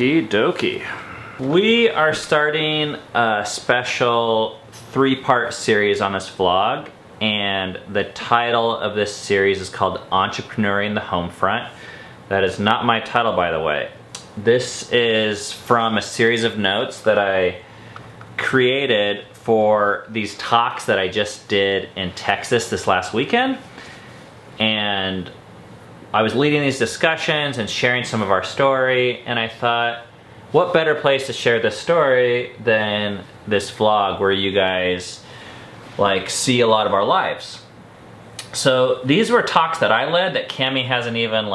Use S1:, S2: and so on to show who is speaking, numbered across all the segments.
S1: Okie dokie. We are starting a special 3-part series on this vlog, and the title of this series is called Entrepreneuring the Homefront. That is not my title, by the way. This is from a series of notes that I created for these talks that I just did in Texas this last weekend. And I was leading these discussions and sharing some of our story, and I thought, what better place to share this story than this vlog where you guys see a lot of our lives. So these were talks that I led that Cammie hasn't even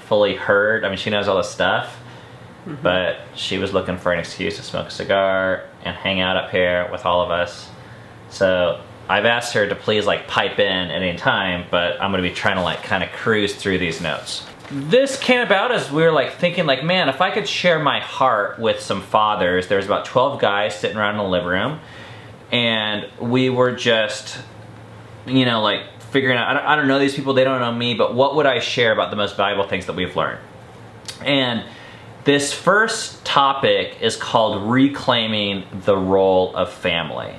S1: fully heard. I mean, she knows all this stuff, but she was looking for an excuse to smoke a cigar and hang out up here with all of us. So I've asked her to please pipe in at any time, but I'm gonna be trying to kind of cruise through these notes. This came about as we were thinking man, if I could share my heart with some fathers. There was about 12 guys sitting around in the living room, and we were just, figuring out, I don't know these people, they don't know me, but what would I share about the most valuable things that we've learned? And this first topic is called reclaiming the role of family.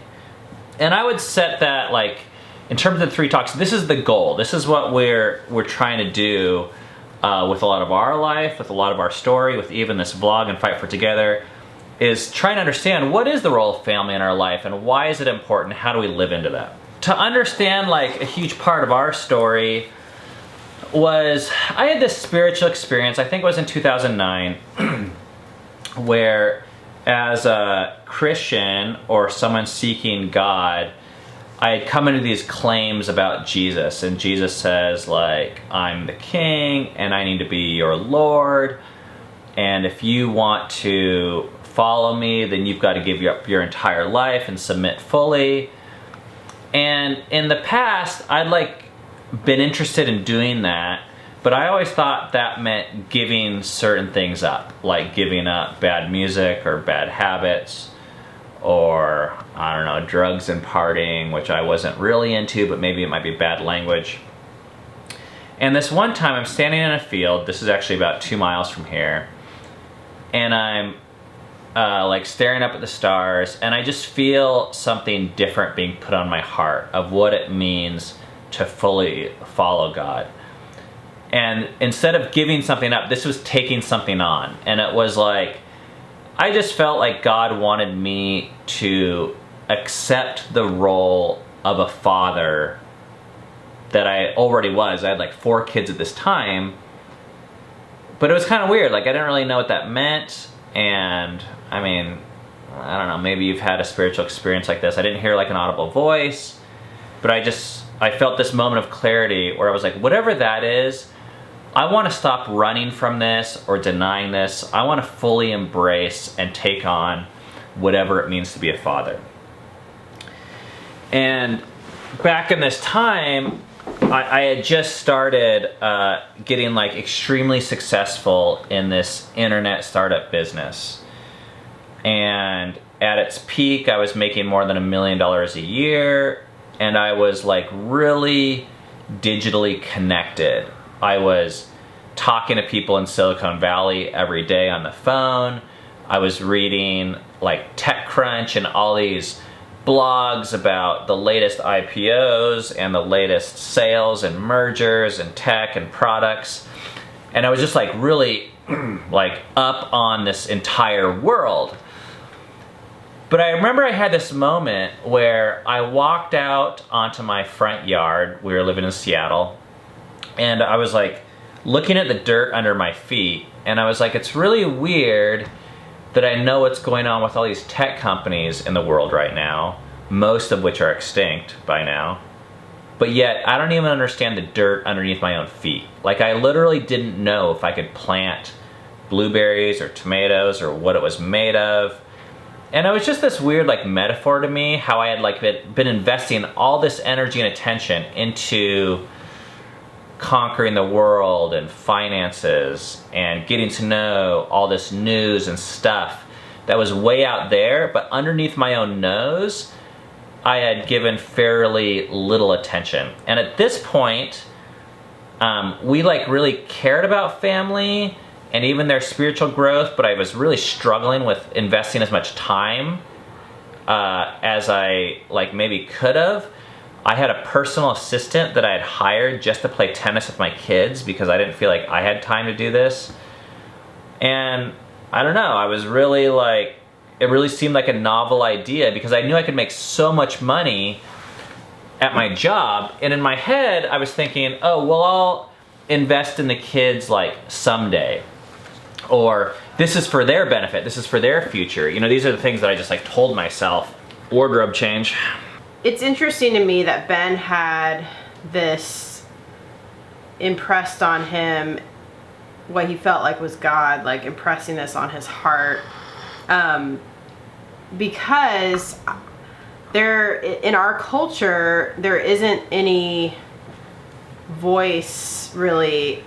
S1: And I would set that in terms of the 3 talks, this is the goal. This is what we're trying to do with a lot of our life, with a lot of our story, with even this vlog and Fight for Together, is trying to understand what is the role of family in our life and why is it important? How do we live into that? To understand a huge part of our story was, I had this spiritual experience, I think it was in 2009, where as a Christian or someone seeking God, I had come into these claims about Jesus, and Jesus says I'm the king and I need to be your Lord, and if you want to follow me, then you've got to give up your entire life and submit fully. And in the past, I'd been interested in doing that, but I always thought that meant giving certain things up, like giving up bad music or bad habits, or, I don't know, drugs and partying, which I wasn't really into, but maybe it might be bad language. And this one time I'm standing in a field, this is actually about 2 miles from here, and I'm staring up at the stars, and I just feel something different being put on my heart of what it means to fully follow God. And instead of giving something up, this was taking something on. And it was I just felt like God wanted me to accept the role of a father that I already was. I had 4 kids at this time, but it was kind of weird. I didn't really know what that meant. And I mean, I don't know, maybe you've had a spiritual experience like this. I didn't hear an audible voice, but I felt this moment of clarity where I was whatever that is, I want to stop running from this or denying this. I want to fully embrace and take on whatever it means to be a father. And back in this time, I had just started getting extremely successful in this internet startup business. And at its peak, I was making more than $1 million a year, and I was really digitally connected. I was talking to people in Silicon Valley every day on the phone. I was reading TechCrunch and all these blogs about the latest IPOs and the latest sales and mergers and tech and products. And I was just really up on this entire world. But I remember I had this moment where I walked out onto my front yard. We were living in Seattle. And I was looking at the dirt under my feet, and I was it's really weird that I know what's going on with all these tech companies in the world right now, most of which are extinct by now, but yet I don't even understand the dirt underneath my own feet. I literally didn't know if I could plant blueberries or tomatoes or what it was made of. And it was just this weird metaphor to me, how I had been investing all this energy and attention into conquering the world and finances and getting to know all this news and stuff that was way out there, but underneath my own nose, I had given fairly little attention. And at this point, we really cared about family, and even their spiritual growth, but I was really struggling with investing as much time as I like maybe could have. I had a personal assistant that I had hired just to play tennis with my kids because I didn't feel like I had time to do this. And I don't know, I was really like, it really seemed like a novel idea because I knew I could make so much money at my job. And in my head, I was thinking, oh, well, I'll invest in the kids like someday. Or this is for their benefit, this is for their future. You know, these are the things that I just like told myself. Wardrobe change.
S2: It's interesting to me that Ben had this impressed on him, what he felt like was God, like impressing this on his heart. Because in our culture, there isn't any voice really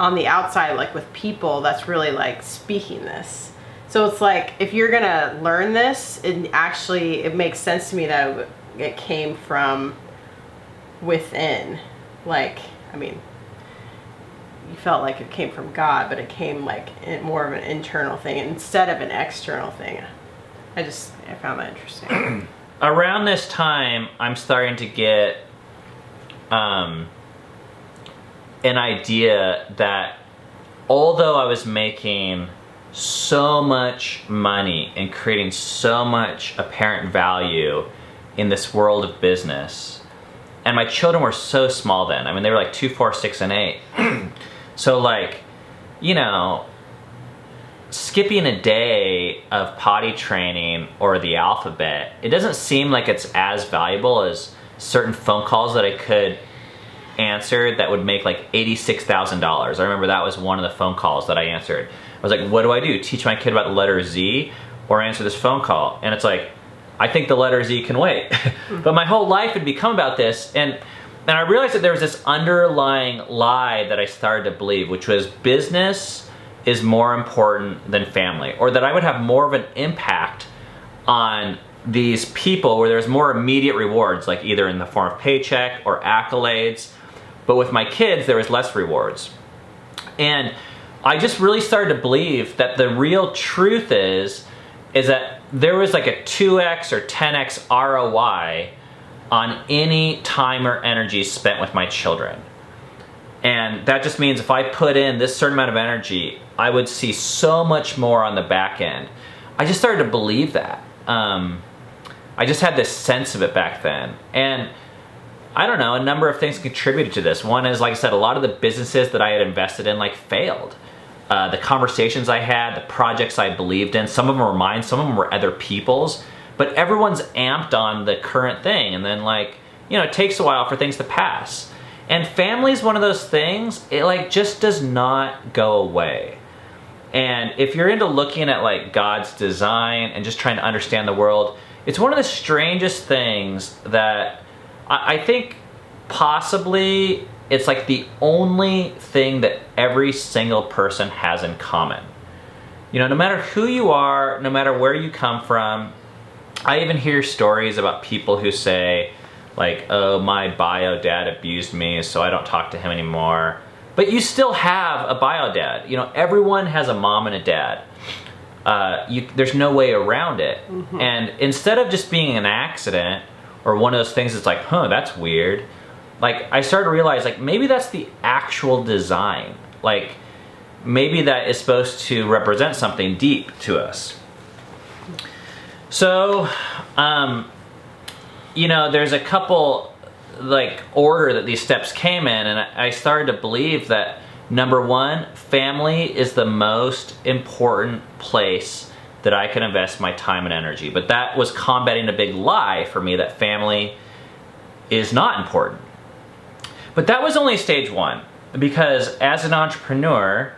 S2: on the outside, like with people, that's really like speaking this. So it's like, if you're gonna learn this, it makes sense to me that it came from within. Like, I mean, you felt like it came from God, but it came like more of an internal thing instead of an external thing. I found that interesting.
S1: Around this time, I'm starting to get an idea that although I was making so much money and creating so much apparent value in this world of business, and my children were so small then. I mean, they were like 2, 4, 6, and 8. So like, you know, skipping a day of potty training or the alphabet, it doesn't seem like it's as valuable as certain phone calls that I could answer that would make like $86,000. I remember that was one of the phone calls that I answered. I was like, what do I do? Teach my kid about the letter Z or answer this phone call? And it's like, I think the letter Z can wait. But my whole life had become about this, and I realized that there was this underlying lie that I started to believe, which was business is more important than family, or that I would have more of an impact on these people where there's more immediate rewards, like either in the form of paycheck or accolades. But with my kids, there was less rewards. And I just really started to believe that the real truth is that there was like a 2x or 10x ROI on any time or energy spent with my children. And that just means if I put in this certain amount of energy, I would see so much more on the back end. I just started to believe that. I just had this sense of it back then. And I don't know, a number of things contributed to this. One is, like I said, a lot of the businesses that I had invested in like failed. The conversations I had, the projects I believed in, some of them were mine, some of them were other people's, but everyone's amped on the current thing. And then like, you know, it takes a while for things to pass. And family is one of those things, it like just does not go away. And if you're into looking at like God's design and just trying to understand the world, it's one of the strangest things that I think possibly it's like the only thing that every single person has in common. You know, no matter who you are, no matter where you come from, I even hear stories about people who say like, oh, my bio dad abused me, so I don't talk to him anymore. But you still have a bio dad. You know, everyone has a mom and a dad. There's no way around it. Mm-hmm. And instead of just being an accident or one of those things that's like, huh, that's weird. Like, I started to realize, like, maybe that's the actual design. Like, maybe that is supposed to represent something deep to us. So, you know, there's a couple, like, order that these steps came in, and I started to believe that, number one, family is the most important place that I can invest my time and energy. But that was combating a big lie for me that family is not important. But that was only stage one, because as an entrepreneur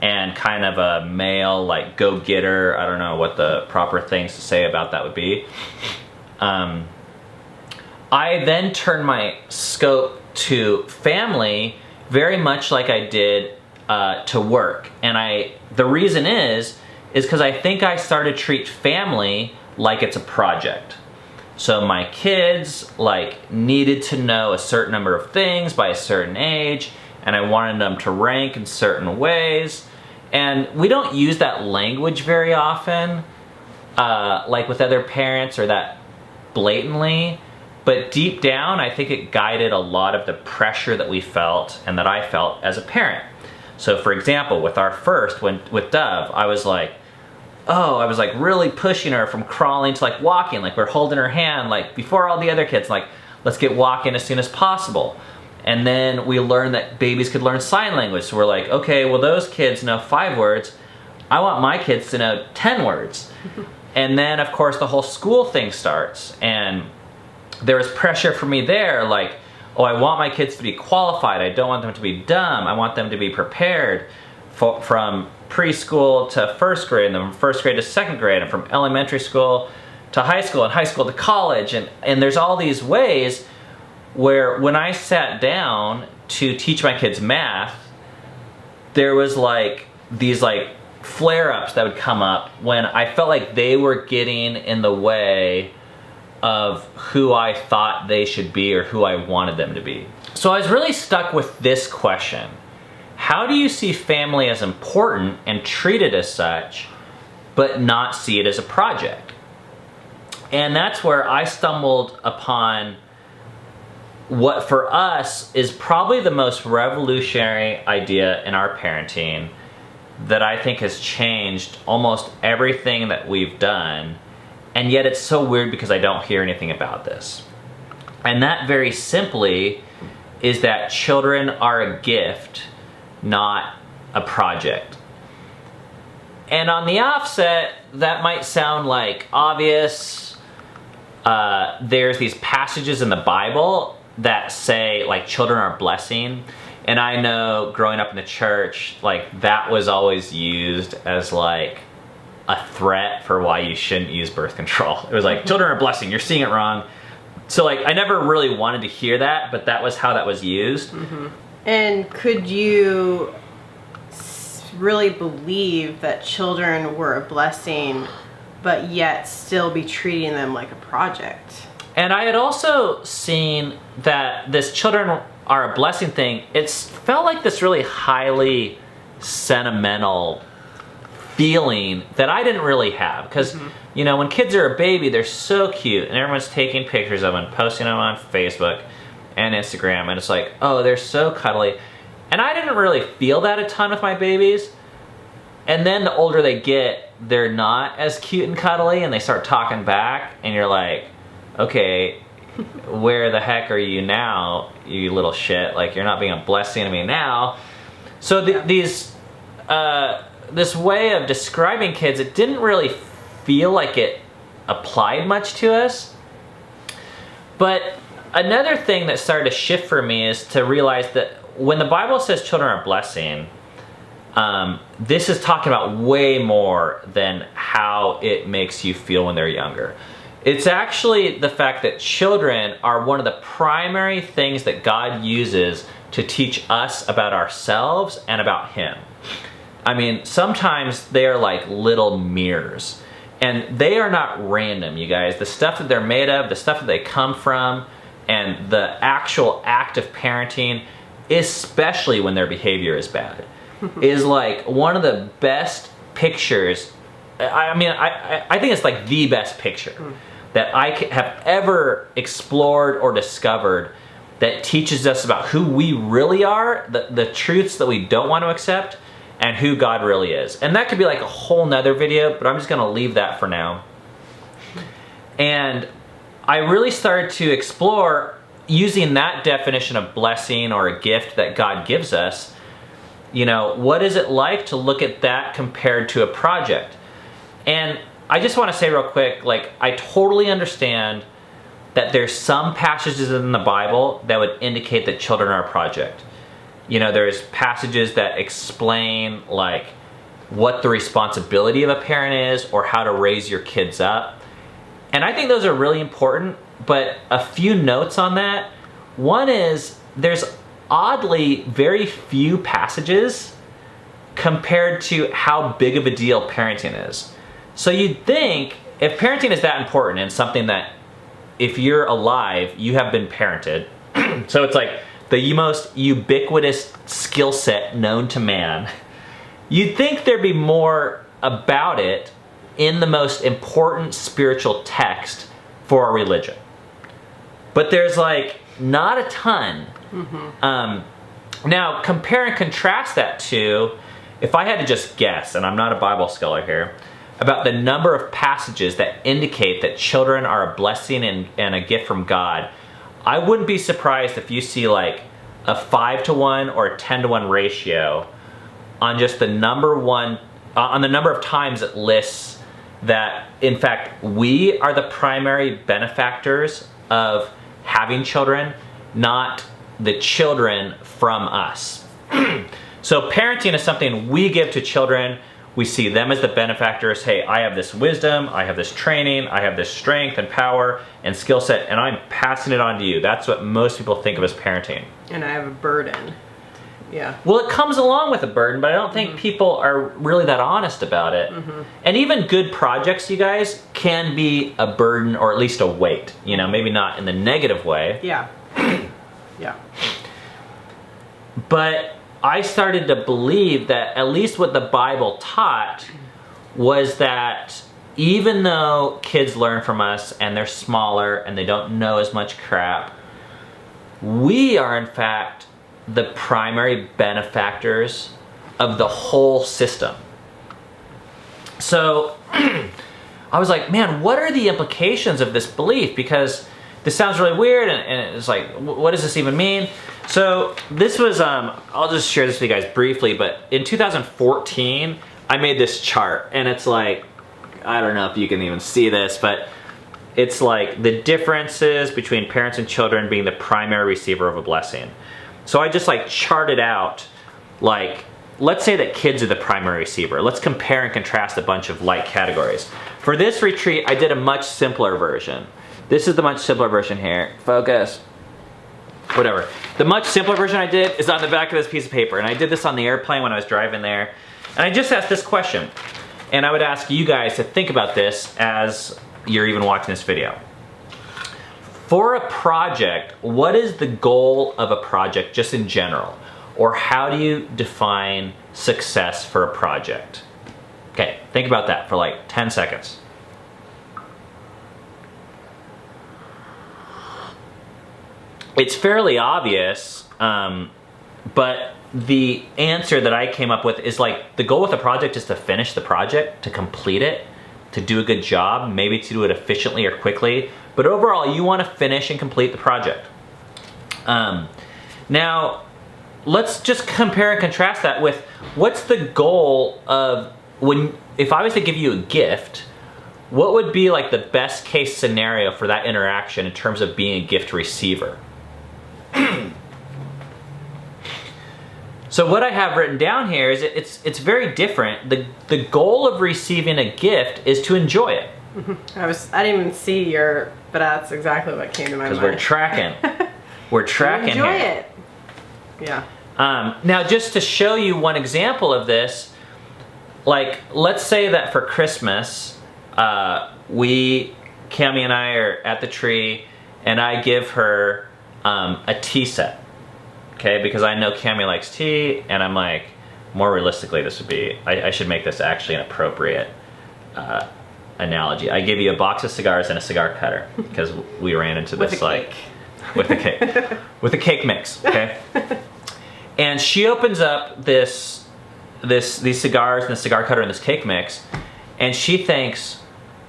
S1: and kind of a male, like, go-getter, I don't know what the proper things to say about that would be, I then turned my scope to family very much like I did to work. And the reason is because I think I started to treat family like it's a project. So my kids like needed to know a certain number of things by a certain age, and I wanted them to rank in certain ways. And we don't use that language very often, like with other parents, or that blatantly. But deep down, I think it guided a lot of the pressure that we felt and that I felt as a parent. So for example, with our first, with Dove, I was like really pushing her from crawling to like walking, like we're holding her hand, like before all the other kids, like let's get walking as soon as possible. And then we learned that babies could learn sign language. So we're like, okay, well those kids know 5 words. I want my kids to know 10 words. And then of course the whole school thing starts, and there was pressure for me there, like, oh, I want my kids to be qualified. I don't want them to be dumb. I want them to be prepared from preschool to first grade, and then from first grade to second grade, and from elementary school to high school, and high school to college. And there's all these ways where when I sat down to teach my kids math, there was like these like flare-ups that would come up when I felt like they were getting in the way of who I thought they should be or who I wanted them to be. So I was really stuck with this question. How do you see family as important and treat it as such, but not see it as a project? And that's where I stumbled upon what for us is probably the most revolutionary idea in our parenting that I think has changed almost everything that we've done. And yet it's so weird because I don't hear anything about this. And that very simply is that children are a gift, not a project. And on the offset, that might sound like obvious. There's these passages in the Bible that say like children are a blessing. And I know growing up in the church, like that was always used as like a threat for why you shouldn't use birth control. It was like, children are a blessing, you're seeing it wrong. So like, I never really wanted to hear that, but that was how that was used.
S2: Mm-hmm. And could you really believe that children were a blessing, but yet still be treating them like a project?
S1: And I had also seen that this children are a blessing thing, it felt like this really highly sentimental feeling that I didn't really have. Because, you know, when kids are a baby, they're so cute, and everyone's taking pictures of them and posting them on Facebook and Instagram, and it's like, oh, they're so cuddly. And I didn't really feel that a ton with my babies. And then the older they get, they're not as cute and cuddly, and they start talking back, and you're like, okay, where the heck are you now, you little shit? Like, you're not being a blessing to me now. So this way of describing kids, it didn't really feel like it applied much to us. But another thing that started to shift for me is to realize that when the Bible says children are a blessing, this is talking about way more than how it makes you feel when they're younger. It's actually the fact that children are one of the primary things that God uses to teach us about ourselves and about Him. I mean, sometimes they are like little mirrors, and they are not random, you guys. The stuff that they're made of, the stuff that they come from, and the actual act of parenting, especially when their behavior is bad, is like one of the best pictures. I mean, I think it's like the best picture that I have ever explored or discovered that teaches us about who we really are, the truths that we don't want to accept, and who God really is. And that could be like a whole nother video, but I'm just gonna leave that for now. And I really started to explore using that definition of blessing or a gift that God gives us. You know, what is it like to look at that compared to a project? And I just want to say real quick, like, I totally understand that there's some passages in the Bible that would indicate that children are a project. You know, there's passages that explain like what the responsibility of a parent is or how to raise your kids up. And I think those are really important, but a few notes on that. One is there's oddly very few passages compared to how big of a deal parenting is. So you'd think if parenting is that important and something that if you're alive, you have been parented. So it's like the most ubiquitous skill set known to man, you'd think there'd be more about it in the most important spiritual text for our religion. But there's like not a ton. Now, compare and contrast that to, if I had to just guess, and I'm not a Bible scholar here, about the number of passages that indicate that children are a blessing and a gift from God, I wouldn't be surprised if you see like a 5-to-1 or a 10-to-1 ratio on just the number of times it lists that, in fact, we are the primary benefactors of having children, not the children from us. So parenting is something we give to children. We see them as the benefactors. Hey, I have this wisdom, I have this training, I have this strength and power and skill set, and I'm passing it on to you. That's what most people think of as parenting.
S2: And I have a burden. Yeah.
S1: Well, it comes along with a burden, but I don't think people are really that honest about it. And even good projects, you guys, can be a burden or at least a weight. You know, maybe not in the negative way.
S2: Yeah. Yeah.
S1: But I started to believe that at least what the Bible taught was that even though kids learn from us and they're smaller and they don't know as much crap, we are in fact the primary benefactors of the whole system. So I was like, man, what are the implications of this belief? Because this sounds really weird, and it's like, what does this even mean? So this was, I'll just share this with you guys briefly, but in 2014, I made this chart, and it's like, I don't know if you can even see this, but it's like the differences between parents and children being the primary receiver of a blessing. So I just like charted out, like, let's say that kids are the primary receiver. Let's compare and contrast a bunch of like categories. For this retreat, I did a much simpler version. This is the much simpler version here. Focus. Whatever. The much simpler version I did is on the back of this piece of paper, and I did this on the airplane when I was driving there. And I just asked this question, and I would ask you guys to think about this as you're even watching this video. For a project, what is the goal of a project just in general? Or how do you define success for a project? Okay, think about that for like 10 seconds. It's fairly obvious, but the answer that I came up with is like, the goal with a project is to finish the project, to complete it, to do a good job, maybe to do it efficiently or quickly, but overall you want to finish and complete the project. Now, let's just compare and contrast that with what's the goal of if I was to give you a gift, what would be like the best case scenario for that interaction in terms of being a gift receiver? So what I have written down here is it's very different. The goal of receiving a gift is to enjoy it.
S2: I didn't even see but that's exactly what came to my mind.
S1: Because we're tracking. We're tracking
S2: enjoy
S1: here.
S2: it. Yeah.
S1: Now, just to show you one example of this, like, let's say that for Christmas, Cami and I are at the tree, and I give her a tea set, okay? Because I know Cami likes tea, and I'm like, more realistically, this would be, I should make this actually an appropriate analogy. I give you a box of cigars and a cigar cutter, because we ran into this,
S2: with a
S1: like,
S2: cake.
S1: With a cake. With a cake mix, okay? And she opens up these cigars and the cigar cutter and this cake mix, and she thinks,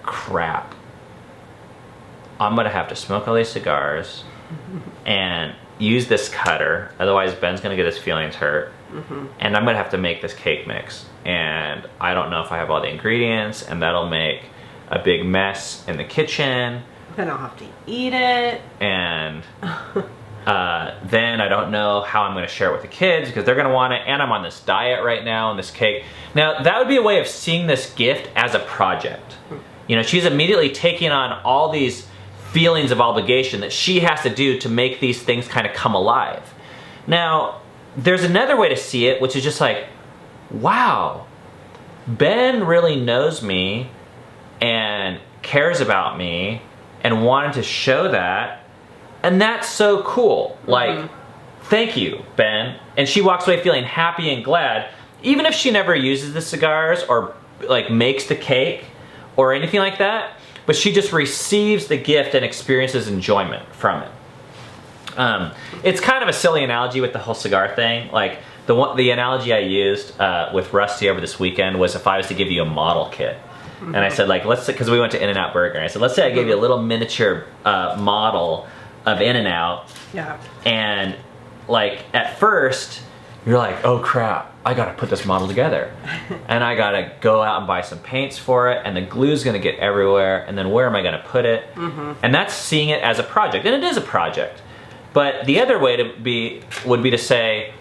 S1: crap, I'm gonna have to smoke all these cigars and use this cutter, otherwise Ben's gonna get his feelings hurt, and I'm gonna have to make this cake mix, and I don't know if I have all the ingredients, and that'll make a big mess in the kitchen.
S2: Then I'll have to eat it.
S1: And then I don't know how I'm going to share it with the kids because they're going to want it, and I'm on this diet right now and this cake. Now, that would be a way of seeing this gift as a project. You know, she's immediately taking on all these feelings of obligation that she has to do to make these things kind of come alive. Now, there's another way to see it, which is just like, wow, Ben really knows me and cares about me and wanted to show that, and that's so cool. Like, thank you, Ben. And she walks away feeling happy and glad, even if she never uses the cigars or like makes the cake or anything like that, but she just receives the gift and experiences enjoyment from it. It's kind of a silly analogy with the whole cigar thing. Like the analogy I used with Rusty over this weekend was if I was to give you a model kit. And I said, like, because we went to In-N-Out Burger, and I said, let's say I gave you a little miniature model of In-N-Out.
S2: Yeah.
S1: And like at first, you're like, oh crap, I gotta put this model together. And I gotta go out and buy some paints for it, and the glue's gonna get everywhere, and then where am I gonna put it? And that's seeing it as a project, and it is a project. But the other way would be to say,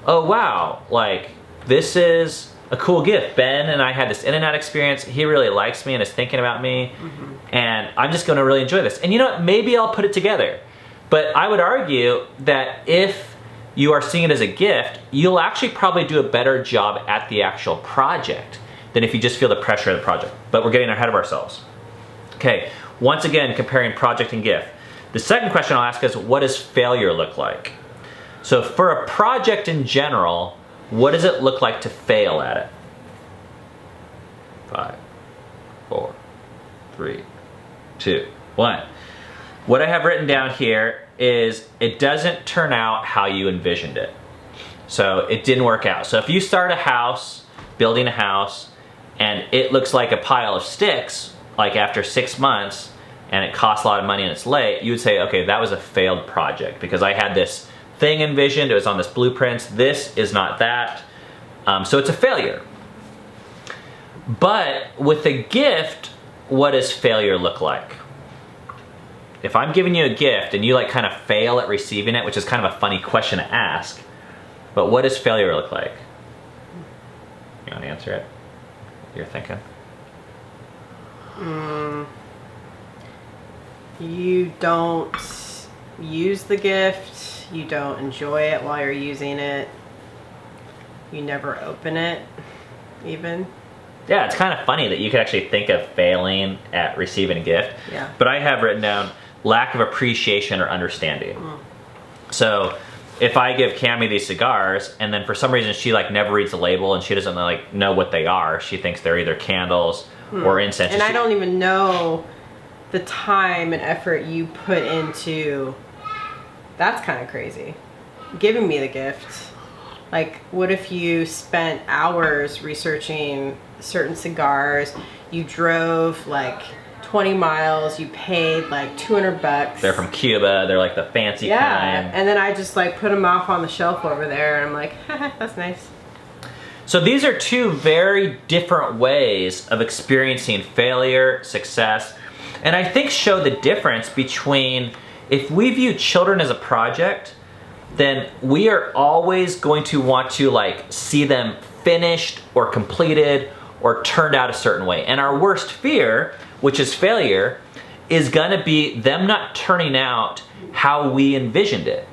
S1: oh wow, like this is a cool gift. Ben and I had this In-N-Out experience. He really likes me and is thinking about me. And I'm just gonna really enjoy this. And you know what, maybe I'll put it together. But I would argue that if you are seeing it as a gift, you'll actually probably do a better job at the actual project than if you just feel the pressure of the project. But we're getting ahead of ourselves. Okay, once again, comparing project and gift. The second question I'll ask is, what does failure look like? So for a project in general, what does it look like to fail at it? 5, 4, 3, 2, 1. What I have written down here is it doesn't turn out how you envisioned it. So it didn't work out. So if you start a house, building a house, and it looks like a pile of sticks, like after 6 months, and it costs a lot of money and it's late, you would say, okay, that was a failed project because I had this thing envisioned, it was on this blueprint, this is not that. So it's a failure. But with a gift, what does failure look like? If I'm giving you a gift and you like kind of fail at receiving it, which is kind of a funny question to ask, but what does failure look like? You want to answer it? You're thinking?
S2: You don't use the gift, you don't enjoy it while you're using it, you never open it, even.
S1: Yeah, it's kind of funny that you could actually think of failing at receiving a gift.
S2: Yeah.
S1: But I have written down lack of appreciation or understanding. So if I give Cammie these cigars and then for some reason she like never reads the label and she doesn't like know what they are, she thinks they're either candles or incense.
S2: And I don't even know the time and effort you put into, that's kind of crazy. Giving me the gift. Like, what if you spent hours researching certain cigars, you drove like 20 miles, you paid like $200.
S1: They're from Cuba, they're like the fancy kind.
S2: And then I just like put them off on the shelf over there and I'm like, haha, that's nice.
S1: So these are two very different ways of experiencing failure, success, and I think show the difference between if we view children as a project, then we are always going to want to like see them finished or completed or turned out a certain way. And our worst fear, which is failure, is gonna be them not turning out how we envisioned it.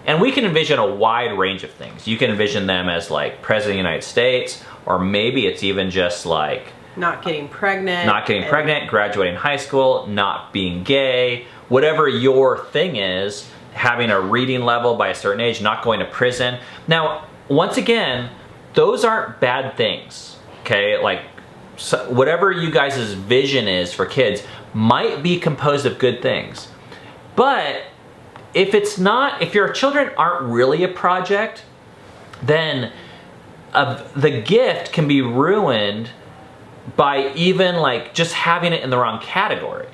S1: And we can envision a wide range of things. You can envision them as like President of the United States, or maybe it's even just like
S2: not getting pregnant,
S1: graduating high school, not being gay, whatever your thing is, having a reading level by a certain age, not going to prison. Now, once again, those aren't bad things, okay? Like, so whatever you guys' vision is for kids might be composed of good things. But if it's not, if your children aren't really a project, then the gift can be ruined by even like just having it in the wrong category.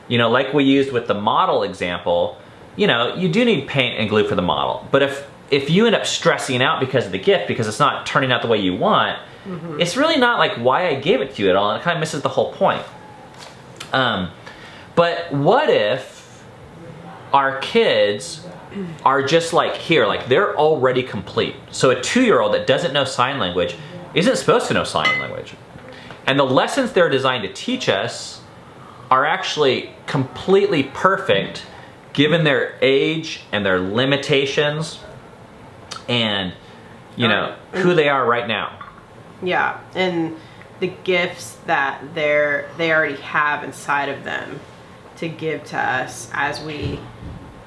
S1: You know, like we used with the model example, you know, you do need paint and glue for the model. But if you end up stressing out because of the gift, because it's not turning out the way you want, it's really not like why I gave it to you at all, and it kind of misses the whole point. But what if our kids are just like here, like they're already complete. So a 2-year-old that doesn't know sign language isn't supposed to know sign language. And the lessons they're designed to teach us are actually completely perfect given their age and their limitations and, you know, who they are right now.
S2: Yeah, and the gifts that they already have inside of them to give to us as we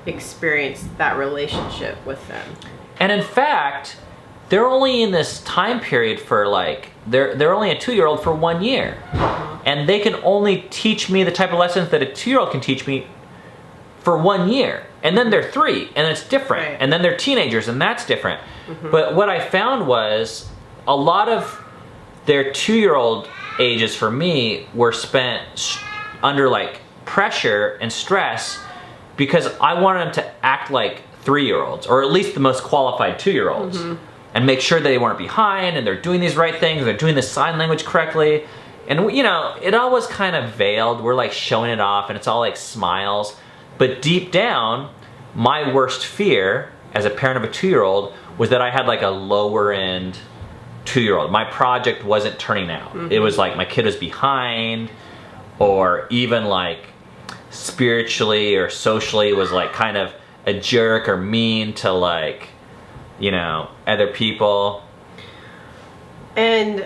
S2: experience that relationship with them.
S1: And in fact, they're only in this time period for like, they're only a 2-year-old for 1 year. And they can only teach me the type of lessons that a 2-year-old can teach me for 1 year. And then they're 3, and it's different.
S2: Right.
S1: And then they're teenagers, and that's different. But what I found was a lot of their 2-year-old ages for me were spent under like pressure and stress because I wanted them to act like 3-year-olds, or at least the most qualified 2-year-olds, and make sure they weren't behind and they're doing these right things, they're doing the sign language correctly. And you know, it all was kind of veiled. We're like showing it off and it's all like smiles. But deep down, my worst fear as a parent of a 2-year-old was that I had like a lower end 2-year-old. My project wasn't turning out. It was like my kid was behind, or even like spiritually or socially was like kind of a jerk or mean to like, you know, other people.
S2: And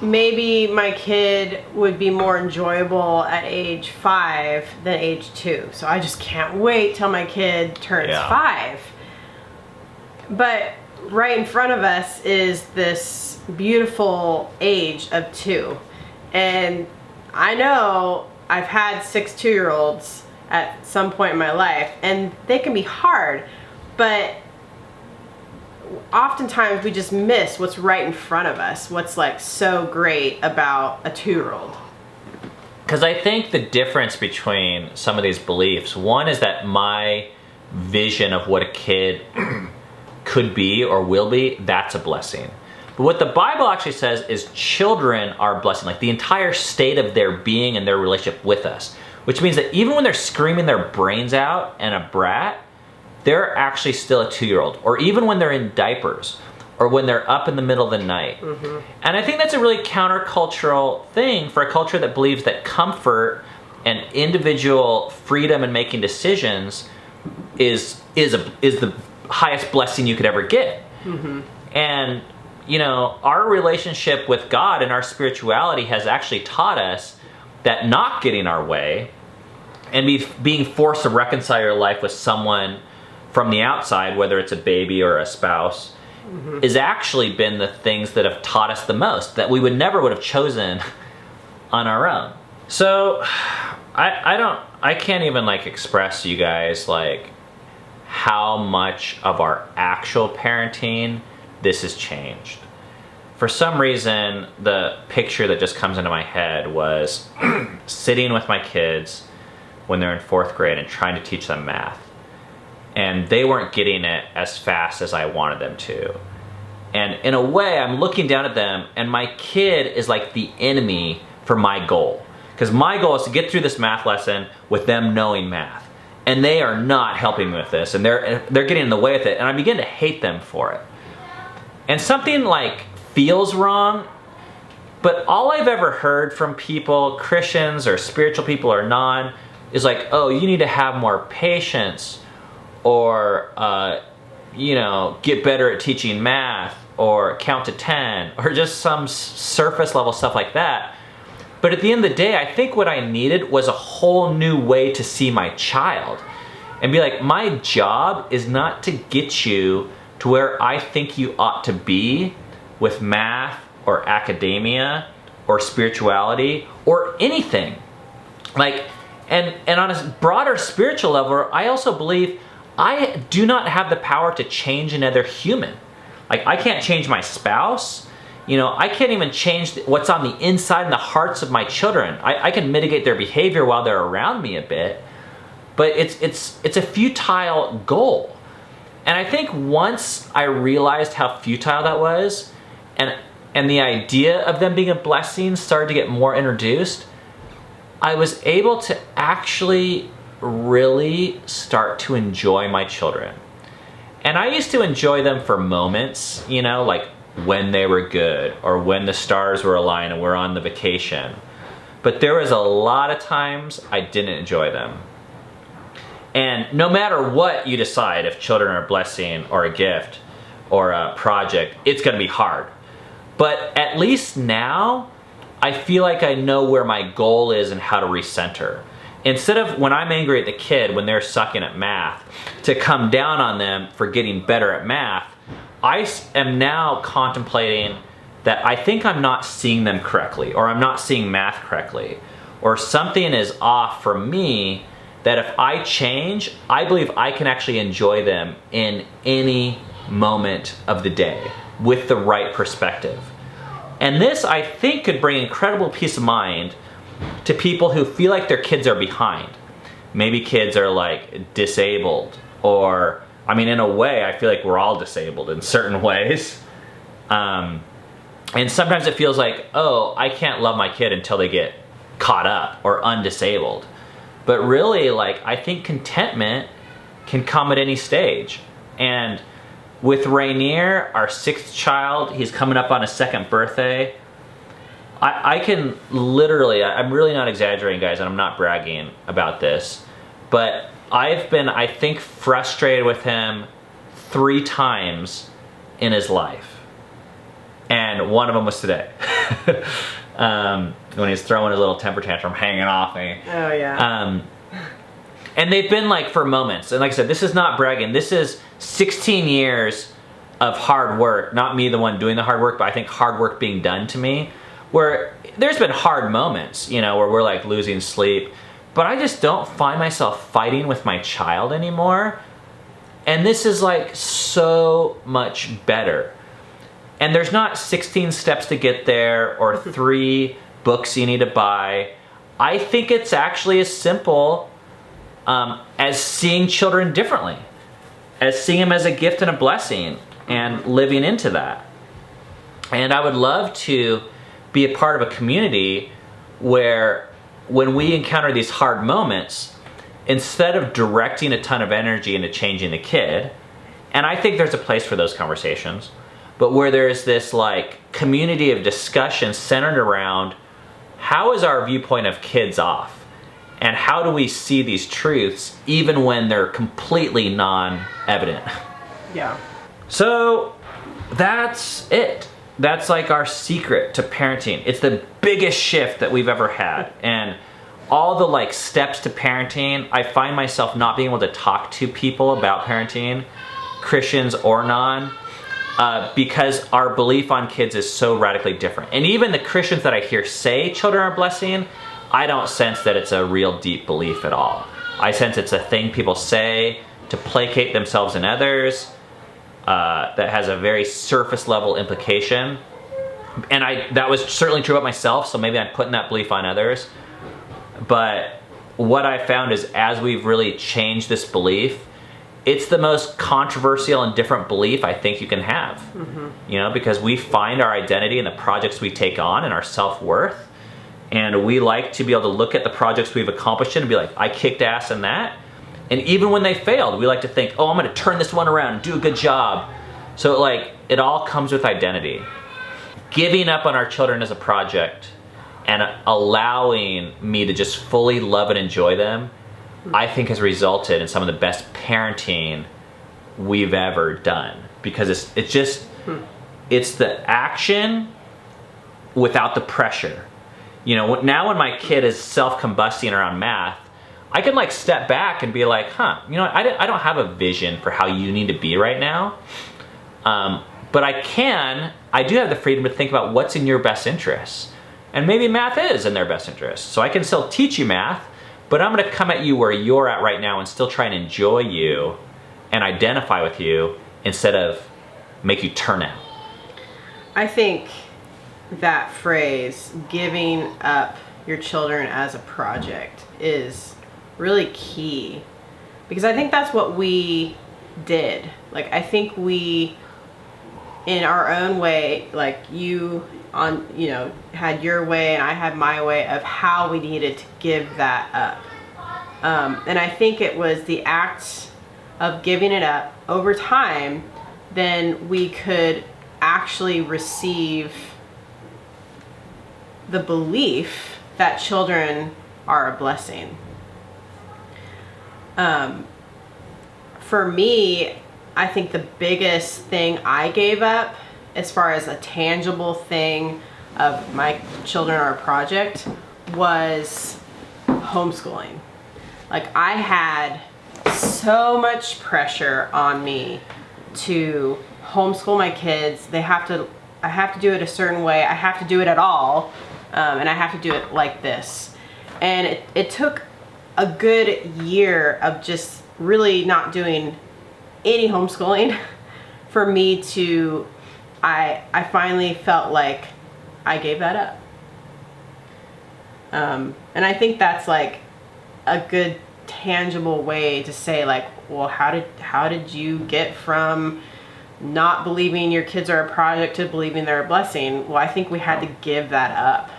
S2: maybe my kid would be more enjoyable at age 5 than age 2. So I just can't wait till my kid turns 5. But right in front of us is this beautiful age of 2. And I know I've had 6 2-year-olds at some point in my life, and they can be hard, but oftentimes we just miss what's right in front of us, what's like so great about a 2-year-old.
S1: Because I think the difference between some of these beliefs, one is that my vision of what a kid could be or will be, that's a blessing. But what the Bible actually says is children are a blessing, like the entire state of their being and their relationship with us. Which means that even when they're screaming their brains out and a brat, they're actually still a 2-year-old. Or even when they're in diapers, or when they're up in the middle of the night. And I think that's a really countercultural thing for a culture that believes that comfort and individual freedom in making decisions is the highest blessing you could ever get. And you know, our relationship with God and our spirituality has actually taught us that not getting our way and being forced to reconcile your life with someone from the outside, whether it's a baby or a spouse, has actually been the things that have taught us the most, that we would have chosen on our own. So I can't even like express to you guys like how much of our actual parenting this has changed. For some reason, the picture that just comes into my head was sitting with my kids when they're in 4th grade and trying to teach them math. And they weren't getting it as fast as I wanted them to. And in a way, I'm looking down at them, and my kid is like the enemy for my goal. Because my goal is to get through this math lesson with them knowing math. And they are not helping me with this, and they're getting in the way with it, and I begin to hate them for it. And something like feels wrong, but all I've ever heard from people, Christians or spiritual people or non, is like, oh, you need to have more patience, or you know, get better at teaching math, or count to 10, or just some surface level stuff like that. But at the end of the day, I think what I needed was a whole new way to see my child and be like, my job is not to get you to where I think you ought to be with math or academia or spirituality or anything. Like, and on a broader spiritual level, I also believe I do not have the power to change another human. Like, I can't change my spouse. You know, I can't even change what's on the inside and the hearts of my children. I can mitigate their behavior while they're around me a bit, but it's a futile goal. And I think once I realized how futile that was, and the idea of them being a blessing started to get more introduced, I was able to actually really start to enjoy my children. And I used to enjoy them for moments, you know, like when they were good or when the stars were aligned and we're on the vacation. But there was a lot of times I didn't enjoy them. And no matter what you decide, if children are a blessing or a gift or a project, it's going to be hard. But at least now, I feel like I know where my goal is and how to recenter. instead of when I'm angry at the kid when they're sucking at math, to come down on them for getting better at math, I am now contemplating that I think I'm not seeing them correctly, or I'm not seeing math correctly, or something is off for me, that if I change, I believe I can actually enjoy them in any moment of the day with the right perspective. And this, I think, could bring incredible peace of mind to people who feel like their kids are behind. Maybe kids are like disabled, or, I mean, in a way, I feel like we're all disabled in certain ways. And sometimes it feels like, oh, I can't love my kid until they get caught up or undisabled. But really, like, I think contentment can come at any stage. And with Rainier, our 6th child, he's coming up on his 2nd birthday. I can literally, I'm really not exaggerating, guys, and I'm not bragging about this, but I've been, I think, frustrated with him 3 times in his life. And one of them was today. When he's throwing his little temper tantrum, hanging off me.
S2: Oh, yeah.
S1: And they've been like for moments. And like I said, this is not bragging. This is 16 years of hard work. Not me, the one doing the hard work, but I think hard work being done to me. Where there's been hard moments, you know, where we're like losing sleep. But I just don't find myself fighting with my child anymore. And this is like so much better. And there's not 16 steps to get there or 3 books you need to buy. I think it's actually as simple as seeing children differently, as seeing them as a gift and a blessing and living into that. And I would love to be a part of a community where when we encounter these hard moments, instead of directing a ton of energy into changing the kid, and I think there's a place for those conversations, but where there's this like community of discussion centered around how is our viewpoint of kids off? And how do we see these truths even when they're completely non-evident?
S2: Yeah.
S1: So that's it. That's like our secret to parenting. It's the biggest shift that we've ever had. And all the like steps to parenting, I find myself not being able to talk to people about parenting, Christians or non, because our belief on kids is so radically different. And even the Christians that I hear say children are a blessing, I don't sense that it's a real deep belief at all. I sense it's a thing people say to placate themselves and others, that has a very surface level implication. And that was certainly true about myself, so maybe I'm putting that belief on others. But what I found is as we've really changed this belief, it's the most controversial and different belief I think you can have. Mm-hmm. You know, because we find our identity in the projects we take on and our self-worth. And we like to be able to look at the projects we've accomplished and be like, I kicked ass in that. And even when they failed, we like to think, oh, I'm going to turn this one around and do a good job. So like, it all comes with identity. Giving up on our children as a project and allowing me to just fully love and enjoy them, I think has resulted in some of the best parenting we've ever done. Because it's the action without the pressure. You know, now when my kid is self-combusting around math, I can like step back and be like, you know, I don't have a vision for how you need to be right now. But I do have the freedom to think about what's in your best interests. And maybe math is in their best interest. So I can still teach you math, but I'm going to come at you where you're at right now and still try and enjoy you and identify with you instead of make you turn out.
S2: I think that phrase, giving up your children as a project, is really key, because I think that's what we did. Like, I think we, in our own way, like you had your way and I had my way of how we needed to give that up. And I think it was the act of giving it up over time, then we could actually receive the belief that children are a blessing. For me, I think the biggest thing I gave up as far as a tangible thing of my children are a project was homeschooling. Like, I had so much pressure on me to homeschool my kids. I have to do it a certain way. I have to do it at all. And I have to do it like this. And it took a good year of just really not doing any homeschooling for me to, I finally felt like I gave that up. And I think that's like a good tangible way to say, like, well, how did you get from not believing your kids are a project to believing they're a blessing? Well, I think we had to give that up.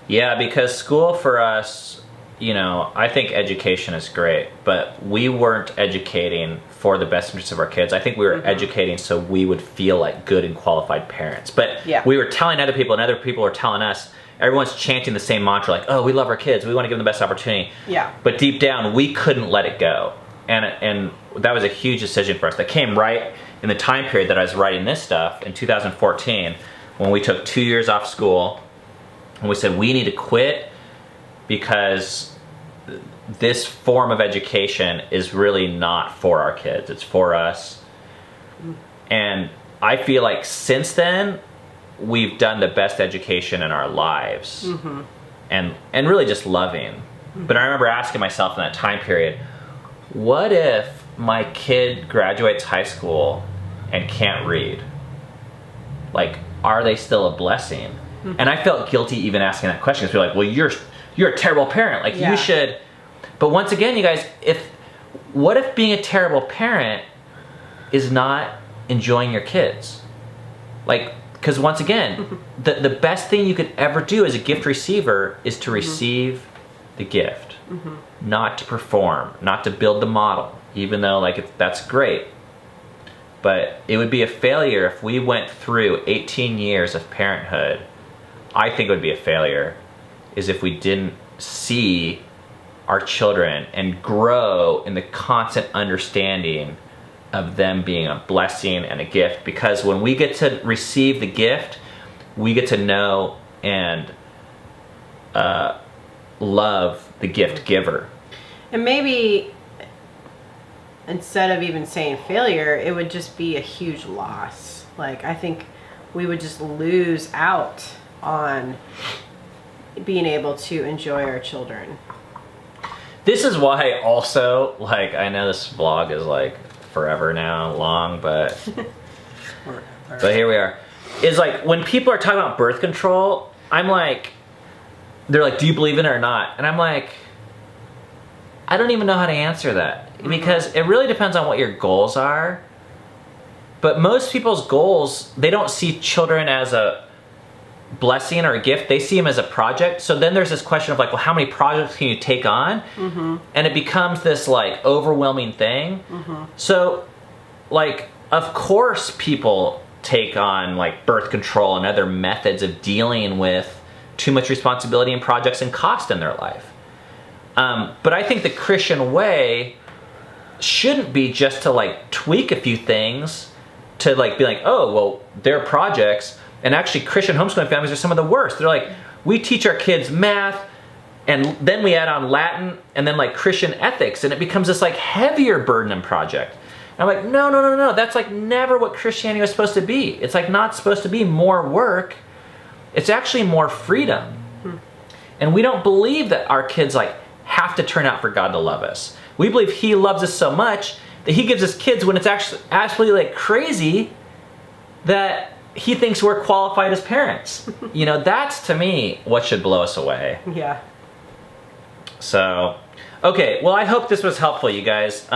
S1: Yeah, because school for us, you know, I think education is great, but we weren't educating for the best interests of our kids. I think we were educating so we would feel like good and qualified parents. But we were telling other people, and other people were telling us, everyone's chanting the same mantra, like, oh, we love our kids, we want to give them the best opportunity.
S2: Yeah.
S1: But deep down, we couldn't let it go. And that was a huge decision for us. That came right in the time period that I was writing this stuff in 2014, when we took 2 years off school, and we said, we need to quit because this form of education is really not for our kids, it's for us. And I feel like since then, we've done the best education in our lives. And really just loving. But I remember asking myself in that time period, what if my kid graduates high school and can't read? Like, are they still a blessing? And I felt guilty even asking that question, because we're like, well, you're a terrible parent, like you should. But once again, you guys, what if being a terrible parent is not enjoying your kids? Like, because once again, the best thing you could ever do as a gift receiver is to receive the gift, not to perform, not to build the model, even though like that's great. But it would be a failure if we went through 18 years of parenthood. I think it would be a failure is if we didn't see our children and grow in the constant understanding of them being a blessing and a gift. Because when we get to receive the gift, we get to know and love the gift giver.
S2: And maybe instead of even saying failure, it would just be a huge loss. Like, I think we would just lose out on being able to enjoy our children.
S1: This is why also, like, I know this vlog is like forever now long, but but here we are. Is like when people are talking about birth control, I'm like, they're like, do you believe in it or not? And I'm like, I don't even know how to answer that, because it really depends on what your goals are. But most people's goals, they don't see children as a blessing or a gift, they see them as a project. So then there's this question of like, well, how many projects can you take on? And it becomes this like overwhelming thing. So like, of course people take on like birth control and other methods of dealing with too much responsibility and projects and cost in their life. But I think the Christian way shouldn't be just to like tweak a few things to like be like, oh, well, they're projects. And actually, Christian homeschooling families are some of the worst. They're like, we teach our kids math, and then we add on Latin, and then like Christian ethics, and it becomes this like heavier burden and project. And I'm like, no. That's like never what Christianity was supposed to be. It's like not supposed to be more work. It's actually more freedom. And we don't believe that our kids like have to turn out for God to love us. We believe He loves us so much that He gives us kids when it's actually absolutely like crazy that He thinks we're qualified as parents. You know, that's to me what should blow us away.
S2: Yeah.
S1: So, okay, well, I hope this was helpful, you guys.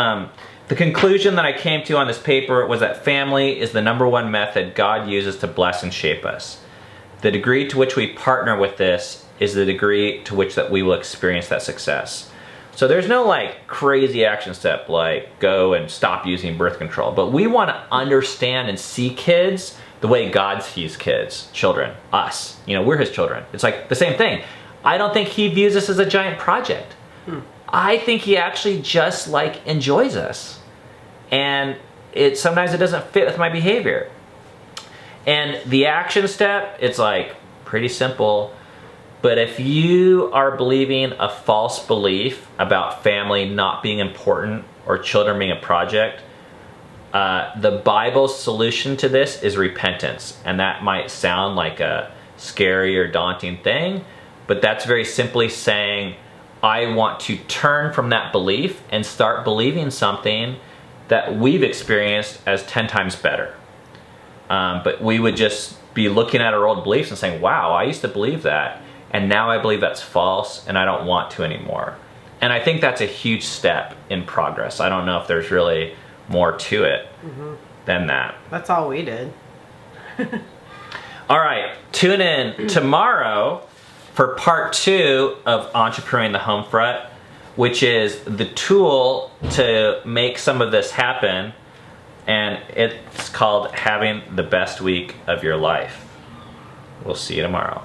S1: The conclusion that I came to on this paper was that family is the #1 method God uses to bless and shape us. The degree to which we partner with this is the degree to which that we will experience that success. So there's no like crazy action step like go and stop using birth control, but we want to understand and see kids the way God sees kids, children, us. You know, we're His children. It's like the same thing. I don't think He views us as a giant project. I think He actually just like enjoys us. And sometimes it doesn't fit with my behavior. And the action step, it's like pretty simple. But if you are believing a false belief about family not being important or children being a project, the Bible's solution to this is repentance. And that might sound like a scary or daunting thing, but that's very simply saying, I want to turn from that belief and start believing something that we've experienced as 10 times better. But we would just be looking at our old beliefs and saying, wow, I used to believe that, and now I believe that's false, and I don't want to anymore. And I think that's a huge step in progress. I don't know if there's really more to it than that.
S2: That's all we did.
S1: All right, tune in tomorrow for part 2 of Entrepreneuring the Home Front, which is the tool to make some of this happen. And it's called Having the Best Week of Your Life. We'll see you tomorrow.